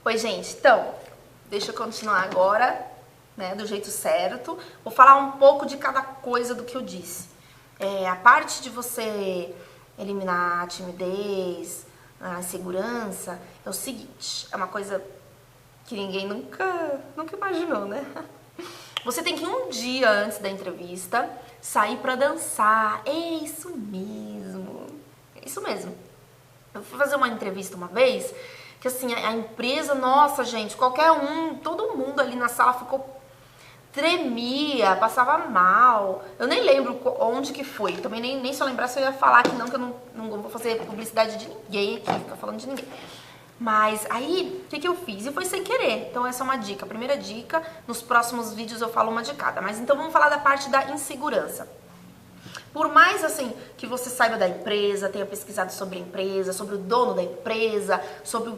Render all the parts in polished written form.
Oi, gente, então, deixa eu continuar agora, né, do jeito certo. Vou falar um pouco de cada coisa do que eu disse. A parte de você eliminar a timidez, a insegurança, é o seguinte, é uma coisa que ninguém nunca imaginou, né? Você tem que um dia antes da entrevista sair pra dançar. É isso mesmo. É isso mesmo. Eu fui fazer uma entrevista uma vez que assim, a empresa, nossa gente, qualquer um, todo mundo ali na sala ficou, tremia, passava mal. Eu nem lembro onde que foi. Também nem se eu lembrasse eu ia falar que eu não vou fazer publicidade de ninguém aqui, ficar falando de ninguém. Mas aí, o que eu fiz? E foi sem querer. Então essa é uma dica. A primeira dica, nos próximos vídeos eu falo uma de cada. Mas então vamos falar da parte da insegurança. Por mais assim que você saiba da empresa, tenha pesquisado sobre a empresa, sobre o dono da empresa, sobre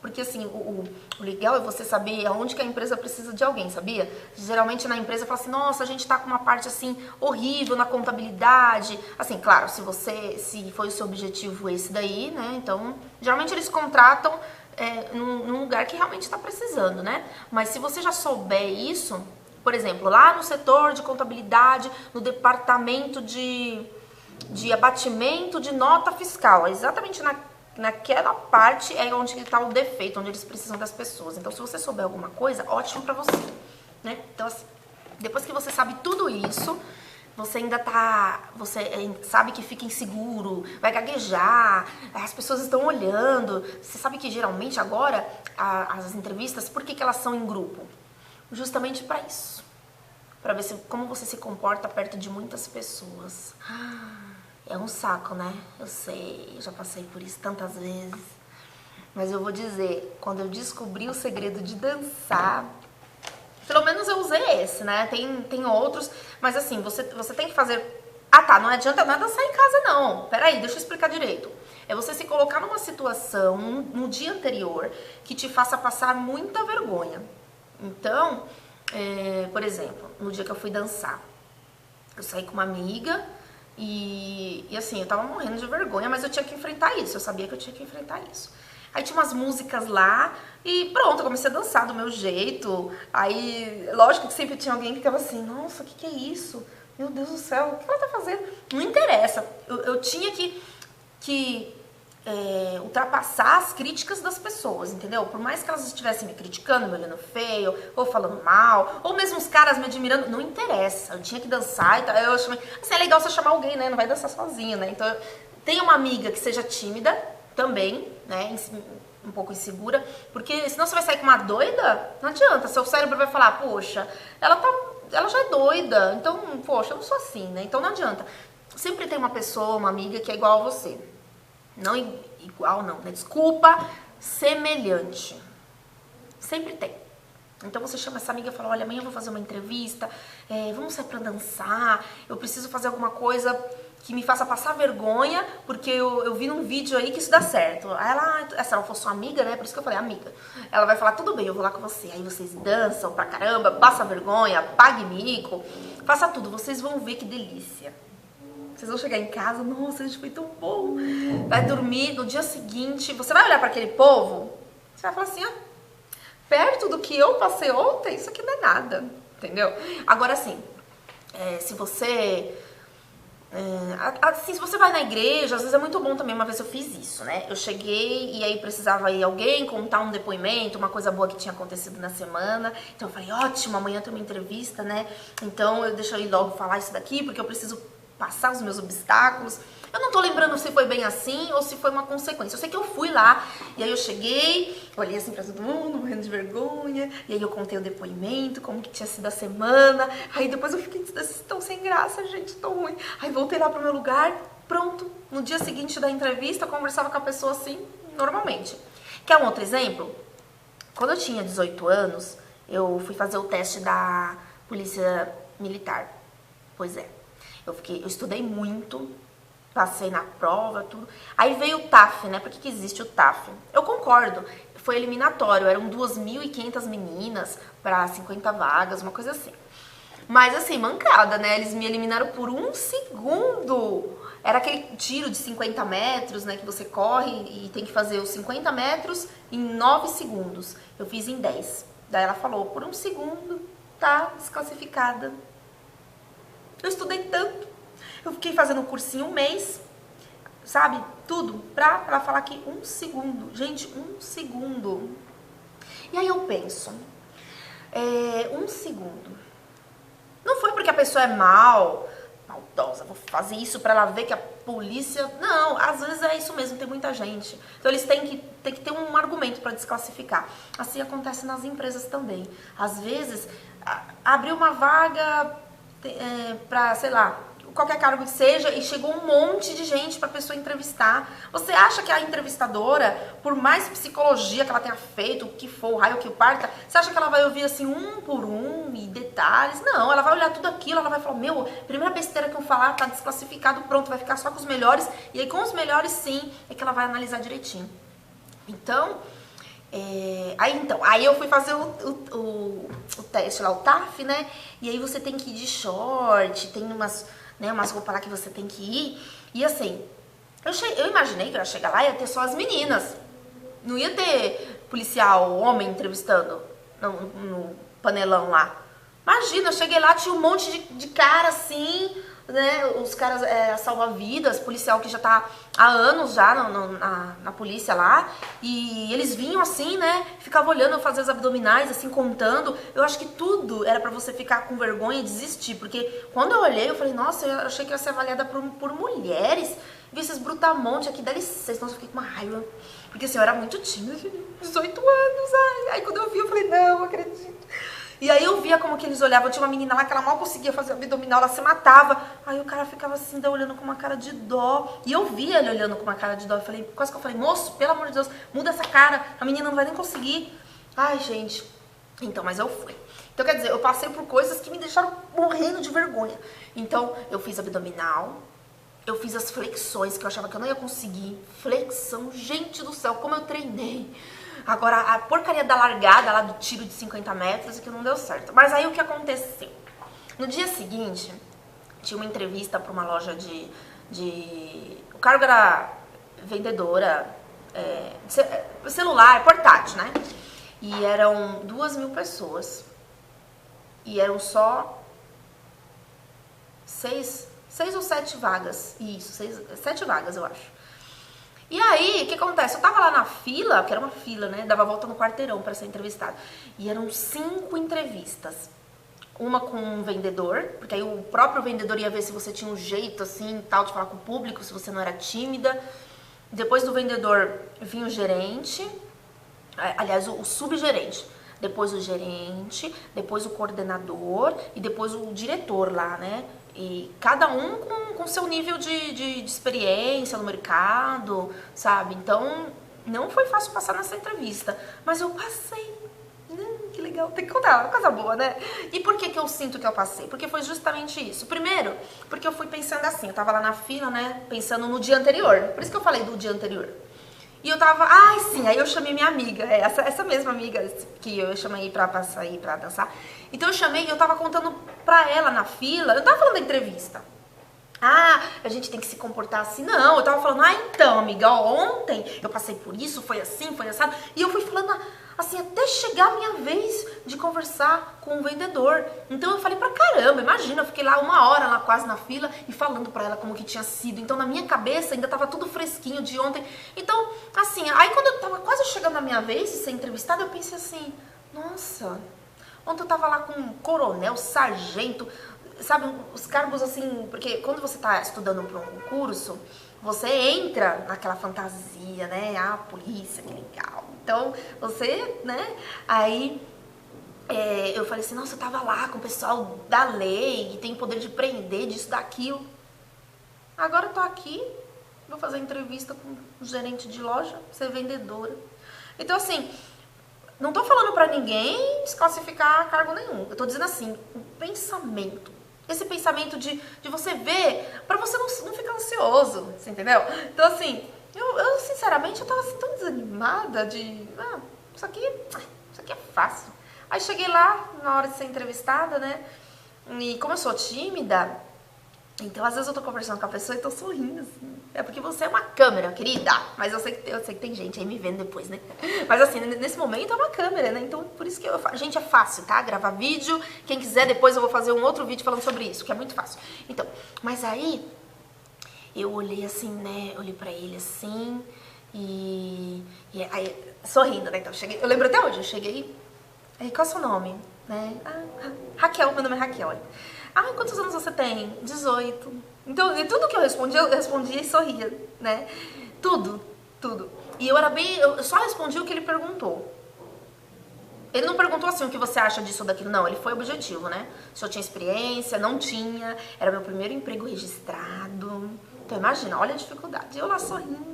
porque assim, o legal é você saber aonde que a empresa precisa de alguém, sabia? Geralmente na empresa fala assim, nossa, a gente tá com uma parte assim horrível na contabilidade. Assim, claro, se foi o seu objetivo esse daí, né? Então, geralmente eles contratam num lugar que realmente está precisando, né? Mas se você já souber isso, por exemplo, lá no setor de contabilidade, no departamento de abatimento de nota fiscal, exatamente naquela parte é onde está o defeito, onde eles precisam das pessoas. Então, se você souber alguma coisa, ótimo pra você, né? Então, assim, depois que você sabe tudo isso, você sabe que fica inseguro, vai gaguejar, as pessoas estão olhando. Você sabe que geralmente agora as entrevistas, por que elas são em grupo? Justamente para isso, para ver como você se comporta perto de muitas pessoas. É um saco, né? Eu sei, eu já passei por isso tantas vezes. Mas eu vou dizer, quando eu descobri o segredo de dançar, pelo menos eu usei esse, né? Tem outros, mas assim, você tem que fazer... Ah tá, não adianta nada dançar em casa não. Peraí, deixa eu explicar direito. É você se colocar numa situação, no dia anterior, que te faça passar muita vergonha. Então, por exemplo, no dia que eu fui dançar, eu saí com uma amiga e assim, eu tava morrendo de vergonha, mas eu tinha que enfrentar isso, eu sabia que eu tinha que enfrentar isso. Aí tinha umas músicas lá e pronto, eu comecei a dançar do meu jeito. Aí, lógico que sempre tinha alguém que ficava assim, nossa, o que é isso? Meu Deus do céu, o que ela tá fazendo? Não interessa, eu tinha que ultrapassar as críticas das pessoas, entendeu? Por mais que elas estivessem me criticando, me olhando feio, ou falando mal, ou mesmo os caras me admirando, não interessa, eu tinha que dançar e tal. Eu chamei, assim, é legal você chamar alguém, né? Não vai dançar sozinho, né? Então, tenha uma amiga que seja tímida também, né? Um pouco insegura, porque senão você vai sair com uma doida, não adianta, seu cérebro vai falar, poxa, ela já é doida, então, poxa, eu não sou assim, né? Então não adianta. Sempre tem uma pessoa, uma amiga que é igual a você. Não igual, não, né? Desculpa, semelhante. Sempre tem. Então você chama essa amiga e fala, olha, amanhã eu vou fazer uma entrevista, vamos sair pra dançar, eu preciso fazer alguma coisa que me faça passar vergonha, porque eu vi num vídeo aí que isso dá certo. Aí ela, se ela for sua amiga, né, por isso que eu falei amiga, ela vai falar, tudo bem, eu vou lá com você. Aí vocês dançam pra caramba, passa vergonha, pague mico, faça tudo, vocês vão ver que delícia. Vocês vão chegar em casa, nossa, gente, foi tão bom. Vai dormir, no dia seguinte, você vai olhar para aquele povo, você vai falar assim, perto do que eu passei ontem, isso aqui não é nada, entendeu? Agora, assim, se você... assim, se você vai na igreja, às vezes é muito bom também. Uma vez eu fiz isso, né? Eu cheguei e aí precisava ir alguém contar um depoimento, uma coisa boa que tinha acontecido na semana. Então eu falei, ótimo, amanhã tem uma entrevista, né? Então deixa eu ir logo falar isso daqui, porque eu preciso passar os meus obstáculos. Eu não tô lembrando se foi bem assim ou se foi uma consequência. Eu sei que eu fui lá, e aí eu cheguei, olhei assim pra todo mundo, morrendo de vergonha, e aí eu contei o depoimento, como que tinha sido a semana, aí depois eu fiquei tão sem graça, gente, tão ruim. Aí voltei lá pro meu lugar, pronto. No dia seguinte da entrevista, eu conversava com a pessoa assim, normalmente. Quer um outro exemplo? Quando eu tinha 18 anos, eu fui fazer o teste da Polícia Militar. Pois é. Eu estudei muito, passei na prova, tudo. Aí veio o TAF, né? Por que existe o TAF? Eu concordo, foi eliminatório, eram 2.500 meninas para 50 vagas, uma coisa assim. Mas assim, mancada, né? Eles me eliminaram por 1 segundo. era aquele tiro de 50 metros, né, que você corre e tem que fazer os 50 metros em 9 segundos. Eu fiz em 10. Daí ela falou, por 1 segundo, tá desclassificada. Eu estudei tanto. Eu fiquei fazendo um cursinho 1 mês, sabe? Tudo pra ela falar que 1 segundo. Gente, 1 segundo. E aí eu penso, 1 segundo. Não foi porque a pessoa é maldosa, vou fazer isso pra ela ver que a polícia... Não, às vezes é isso mesmo, tem muita gente. Então eles têm que ter um argumento pra desclassificar. Assim acontece nas empresas também. Às vezes, abriu uma vaga pra, sei lá, qualquer cargo que seja, e chegou um monte de gente pra pessoa entrevistar. Você acha que a entrevistadora, por mais psicologia que ela tenha feito, o que for, o raio que o parta, você acha que ela vai ouvir assim, um por um, e detalhes? Não, ela vai olhar tudo aquilo, ela vai falar, meu, primeira besteira que eu falar tá desclassificado, pronto, vai ficar só com os melhores, e aí com os melhores sim, é que ela vai analisar direitinho. Então, aí eu fui fazer o teste lá, o TAF, né, e aí você tem que ir de short, tem umas roupas lá que você tem que ir. E assim, eu imaginei que eu ia chegar lá e ia ter só as meninas. Não ia ter policial homem entrevistando no panelão lá. Imagina, eu cheguei lá, tinha um monte de cara assim, né? Os caras salva-vidas, policial que já tá há anos já na polícia lá. E eles vinham assim, né? Ficavam olhando eu fazer os abdominais, assim, contando. Eu acho que tudo era pra você ficar com vergonha e desistir. Porque quando eu olhei, eu falei, nossa, eu achei que ia ser avaliada por mulheres. Vi esses brutamontes aqui, dá licença. Nossa, eu fiquei com uma raiva. Porque assim, eu era muito tímida, 18 anos. Aí quando eu vi, eu falei, não acredito. E aí eu via como que eles olhavam, tinha uma menina lá que ela mal conseguia fazer abdominal, ela se matava. Aí o cara ficava assim, olhando com uma cara de dó. E eu via ele olhando com uma cara de dó. Eu falei, quase que eu falei, moço, pelo amor de Deus, muda essa cara, a menina não vai nem conseguir. Ai, gente. Então, mas eu fui. Então, quer dizer, eu passei por coisas que me deixaram morrendo de vergonha. Então, eu fiz abdominal, eu fiz as flexões, que eu achava que eu não ia conseguir. Flexão, gente do céu, como eu treinei. Agora, a porcaria da largada lá do tiro de 50 metros é que não deu certo. Mas aí o que aconteceu? No dia seguinte, tinha uma entrevista para uma loja O cargo era vendedora, celular, portátil, né? E eram 2.000 pessoas. E eram só 6 ou 7 vagas. Isso, 7 vagas, eu acho. E aí, o que acontece? Eu tava lá na fila, que era uma fila, né? Dava a volta no quarteirão para ser entrevistada. E eram 5 entrevistas. Uma com um vendedor, porque aí o próprio vendedor ia ver se você tinha um jeito, assim, tal, de falar com o público, se você não era tímida. Depois do vendedor vinha o gerente, aliás, o subgerente. Depois o gerente, depois o coordenador e depois o diretor lá, né? E cada um com seu nível de experiência no mercado, sabe? Então, não foi fácil passar nessa entrevista. Mas eu passei. Que legal. Tem que contar, uma coisa boa, né? E por que eu sinto que eu passei? Porque foi justamente isso. Primeiro, porque eu fui pensando assim. Eu tava lá na fila, né? Pensando no dia anterior. Por isso que eu falei do dia anterior. E eu tava, sim, aí eu chamei minha amiga, essa mesma amiga que eu chamei pra sair, pra dançar. Então eu chamei e eu tava contando pra ela na fila, eu tava falando da entrevista. A gente tem que se comportar assim. Não, eu tava falando, então, amiga, ontem eu passei por isso, foi assim, foi assado. E eu fui falando assim, até chegar a minha vez de conversar com o vendedor. Então eu falei pra caramba, imagina, eu fiquei lá 1 hora lá quase na fila e falando pra ela como que tinha sido. Então na minha cabeça ainda tava tudo fresquinho de ontem. Então, assim, aí quando eu tava quase chegando a minha vez de ser entrevistada, eu pensei assim, nossa, ontem eu tava lá com um coronel, sargento, sabe, os cargos assim, porque quando você tá estudando para um concurso, você entra naquela fantasia, né, polícia, que legal. Então, você, né, aí eu falei assim, nossa, eu tava lá com o pessoal da lei, que tem o poder de prender, disso, daquilo. Agora eu tô aqui, vou fazer entrevista com um gerente de loja, ser vendedora. Então, assim, não tô falando pra ninguém desclassificar cargo nenhum. Eu tô dizendo assim, o pensamento. Esse pensamento de você ver, pra você não ficar ansioso, você entendeu? Então, assim, eu sinceramente, eu tava assim tão desanimada de... isso aqui é fácil. Aí cheguei lá, na hora de ser entrevistada, né? E como eu sou tímida, Então, às vezes eu tô conversando com a pessoa e tô sorrindo, assim. É porque você é uma câmera, querida. Mas eu sei que tem gente aí me vendo depois, né? Mas assim, nesse momento é uma câmera, né? Então, por isso que gente, é fácil, tá? Gravar vídeo. Quem quiser, depois eu vou fazer um outro vídeo falando sobre isso, que é muito fácil. Então, mas aí, eu olhei assim, né? Olhei pra ele assim e aí, sorrindo, né? Então, eu lembro até hoje, eu cheguei. Aí, qual é o seu nome? Né? Raquel, meu nome é Raquel. Olha. Quantos anos você tem? 18. Então, e tudo que eu respondia e sorria, né? Tudo. E eu só respondi o que ele perguntou. Ele não perguntou assim o que você acha disso ou daquilo, não. Ele foi objetivo, né? Se eu tinha experiência, não tinha. Era meu primeiro emprego registrado. Então, imagina, olha a dificuldade. Eu lá sorrindo.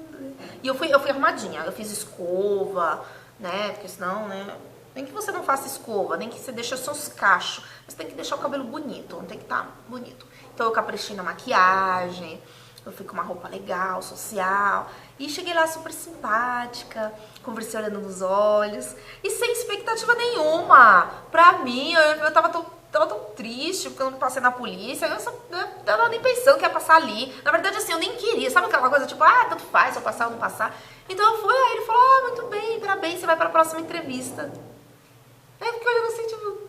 E eu fui arrumadinha. Eu fiz escova, né? Porque senão, né? Nem que você não faça escova, nem que você deixe os seus cachos. Você tem que deixar o cabelo bonito, tem que estar bonito. Então eu caprichei na maquiagem, eu fui com uma roupa legal, social. E cheguei lá super simpática, conversei olhando nos olhos. E sem expectativa nenhuma. Pra mim, eu tava tão triste porque eu não passei na polícia. Eu tava nem pensando que ia passar ali. Na verdade, assim, eu nem queria. Sabe aquela coisa tipo, tanto faz se eu passar ou não passar. Então eu fui, aí ele falou, muito bem, parabéns, você vai pra próxima entrevista. Aí eu fiquei olhando assim, tipo...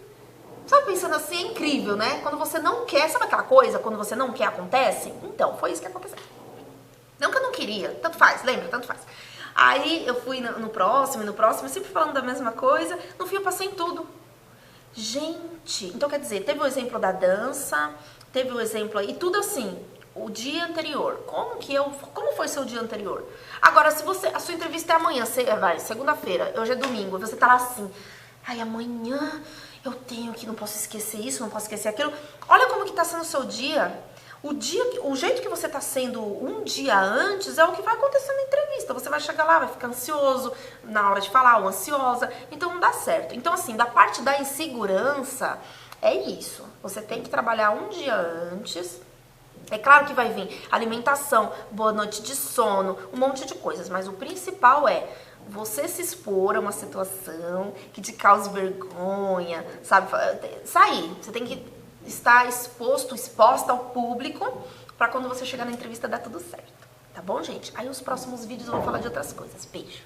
Sabe, pensando assim, é incrível, né? Quando você não quer, sabe aquela coisa? Quando você não quer, acontece? Então, foi isso que aconteceu. Não que eu não queria, tanto faz, lembra? Tanto faz. Aí eu fui no próximo, sempre falando da mesma coisa. No fim eu passei em tudo. Gente, então quer dizer, teve o exemplo da dança, teve o exemplo aí, tudo assim, o dia anterior. Como foi seu dia anterior? Agora, se a sua entrevista é amanhã, segunda-feira, hoje é domingo, você tá lá assim... amanhã eu tenho que, não posso esquecer isso, não posso esquecer aquilo. Olha como que tá sendo o seu dia. O jeito que você tá sendo um dia antes é o que vai acontecer na entrevista. Você vai chegar lá, vai ficar ansioso na hora de falar, ou ansiosa. Então não dá certo. Então assim, da parte da insegurança, é isso. Você tem que trabalhar um dia antes. É claro que vai vir alimentação, boa noite de sono, um monte de coisas. Mas o principal é... você se expor a uma situação que te cause vergonha, sabe? Sair. Você tem que estar exposta ao público pra quando você chegar na entrevista dar tudo certo. Tá bom, gente? Aí os próximos vídeos eu vou falar de outras coisas. Beijo.